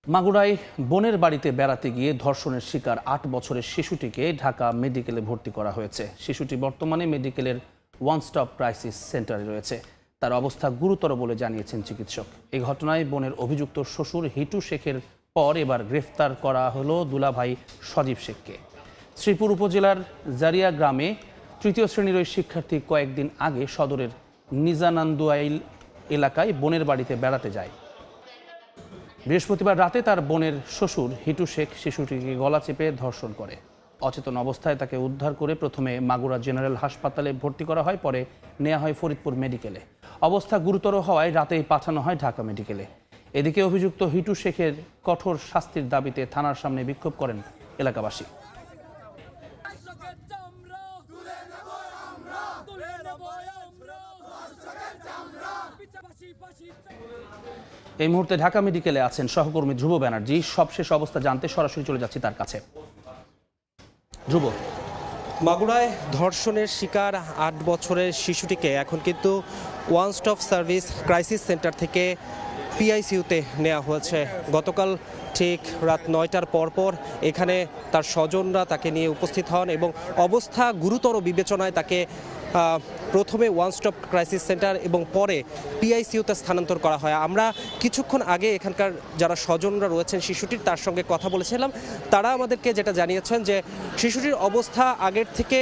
মাগুরায় বোনের বাড়িতে বেড়াতে গিয়ে ধর্ষণের শিকার ৮ বছরের শিশুটিকে ঢাকা মেডিকেলে ভর্তি করা হয়েছে। শিশুটি বর্তমানে মেডিকেলের ওয়ান স্টপ ক্রাইসিস সেন্টারে রয়েছে। তার অবস্থা গুরুতর বলে জানিয়েছেন চিকিৎসক। এই ঘটনায় বোনের অভিযুক্ত শ্বশুর হিটু শেখের পর এবার গ্রেফতার করা হলো দুলাভাই সজীব শেখকে। শ্রীপুর উপজেলার জারিয়া গ্রামে তৃতীয় শ্রেণীর ওই শিক্ষার্থী কয়েকদিন আগে সদরের নিজানান্দুয়াইল এলাকায় বোনের বাড়িতে বেড়াতে যায়। বৃহস্পতিবার রাতে তার বোনের শ্বশুর হিটু শেখ শিশুটিকে গলা চেপে ধর্ষণ করে। অচেতন অবস্থায় তাকে উদ্ধার করে প্রথমে মাগুরা জেনারেল হাসপাতালে ভর্তি করা হয়, পরে নেওয়া হয় ফরিদপুর মেডিকেলে। অবস্থা গুরুতর হওয়ায় রাতেই পাঠানো হয় ঢাকা মেডিকেলে। এদিকে অভিযুক্ত হিটু শেখের কঠোর শাস্তির দাবিতে থানার সামনে বিক্ষোভ করেন এলাকাবাসী। এই মুহূর্তে ঢাকা মেডিকেলে আছেন সহকর্মী ধ্রুব ব্যানার্জি। সবশেষ অবস্থা জানতে সরাসরি চলে যাচ্ছি তার কাছে। ধ্রুব, মাগুরায় ধর্ষণের শিকার ৮ বছরের শিশুটিকে এখন কিন্তু one stop service crisis centre থেকে পিআইসিইউতে নেওয়া হয়েছে। গতকাল ঠিক রাত ৯টার পরপর এখানে তার স্বজনরা তাকে নিয়ে উপস্থিত হন এবং অবস্থা গুরুতর বিবেচনায় তাকে প্রথমে ওয়ান স্টপ ক্রাইসিস সেন্টার এবং পরে পিআইসিইউতে স্থানান্তর করা হয়। আমরা কিছুক্ষণ আগে এখানকার যারা স্বজনরা রয়েছেন শিশুটির, তার সঙ্গে কথা বলেছিলাম। তারা আমাদেরকে যেটা জানিয়েছেন যে শিশুটির অবস্থা আগের থেকে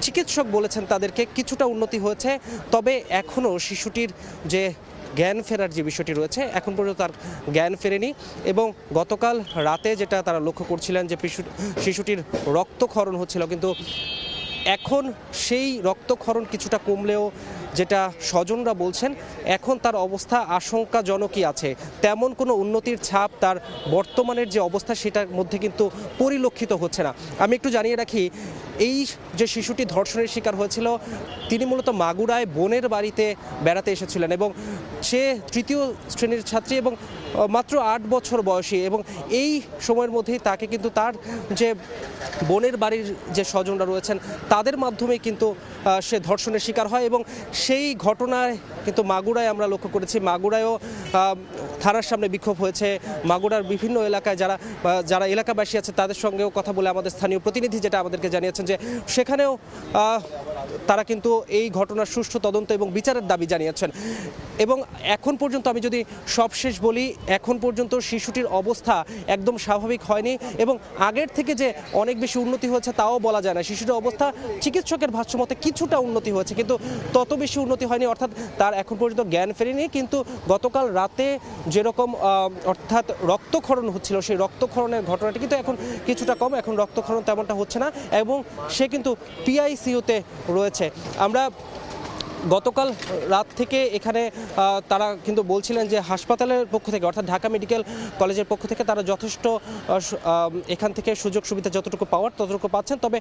চিকিৎসক বলেছেন তাদেরকে কিছুটা উন্নতি হয়েছে, তবে এখনও শিশুটির যে জ্ঞান ফেরার যে বিষয়টি রয়েছে এখন পর্যন্ত তার জ্ঞান ফেরেনি। এবং গতকাল রাতে যেটা তারা লক্ষ্য করছিলেন যে শিশুটির রক্তক্ষরণ হচ্ছিল, কিন্তু এখন সেই রক্তক্ষরণ কিছুটা কমলেও যেটা স্বজনরা বলছেন এখন তার অবস্থা আশঙ্কাজনকই আছে। তেমন কোনো উন্নতির ছাপ তার বর্তমানের যে অবস্থা সেটার মধ্যে কিন্তু পরিলক্ষিত হচ্ছে না। আমি একটু জানিয়ে রাখি, এই যে শিশুটি ধর্ষণের শিকার হয়েছিল তিনি মূলত মাগুরায় বোনের বাড়িতে বেড়াতে এসেছিলেন এবং সে তৃতীয় শ্রেণীর ছাত্রী এবং মাত্র ৮ বছর বয়সী। এবং এই সময়ের মধ্যেই তাকে কিন্তু তার যে বোনের বাড়ির যে স্বজনরা রয়েছেন তাদের মাধ্যমে কিন্তু সে ধর্ষণের শিকার হয় এবং সেই ঘটনায় কিন্তু মাগুরায় আমরা লক্ষ্য করেছি, মাগুরায়ও থানার সামনে বিক্ষোভ হয়েছে। মাগুরার বিভিন্ন এলাকায় যারা এলাকাবাসী আছে তাদের সঙ্গেও কথা বলে আমাদের স্থানীয় প্রতিনিধি যেটা আমাদেরকে জানিয়েছেন যে সেখানেও তারা কিন্তু এই ঘটনার সুষ্ঠু তদন্ত এবং বিচারের দাবি জানিয়েছেন। এবং এখন পর্যন্ত আমি যদি সবশেষ বলি, এখন পর্যন্ত শিশুটির অবস্থা একদম স্বাভাবিক হয়নি এবং আগের থেকে যে অনেক বেশি উন্নতি হয়েছে তাও বলা যায় না। শিশুটির অবস্থা চিকিৎসকের ভাষ্যমতে কিছুটা উন্নতি হয়েছে, কিন্তু তত বেশি উন্নতি হয়নি, অর্থাৎ তার এখন পর্যন্ত জ্ঞান ফেরেনি। কিন্তু গতকাল রাতে যেরকম অর্থাৎ রক্তক্ষরণ হচ্ছিল সেই রক্তক্ষরণের ঘটনাটি কিন্তু এখন কিছুটা কম, এখন রক্তক্ষরণ তেমনটা হচ্ছে না এবং সে কিন্তু পিআইসিইউতে রয়েছে। আমরা গতকাল রাত থেকে এখানে তারা কিন্তু বলছিলেন যে হাসপাতালের পক্ষ থেকে অর্থাৎ ঢাকা মেডিকেল কলেজের পক্ষ থেকে তারা যথেষ্ট এখান থেকে সুযোগ সুবিধা যতটুকু পাওয়ার ততটুকু পাচ্ছেন, তবে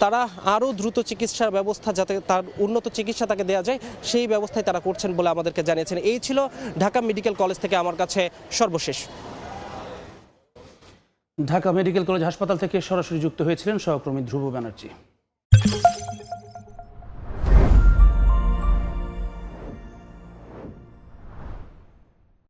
তারা আরও দ্রুত চিকিৎসার ব্যবস্থা যাতে তার উন্নত চিকিৎসা তাকে দেওয়া যায় সেই ব্যবস্থায় তারা করছেন বলে আমাদেরকে জানিয়েছেন। এই ছিল ঢাকা মেডিকেল কলেজ থেকে আমার কাছে সর্বশেষ। ঢাকা মেডিকেল কলেজ হাসপাতাল থেকে সরাসরি যুক্ত হয়েছিলেন সহকর্মী ধ্রুব ব্যানার্জি।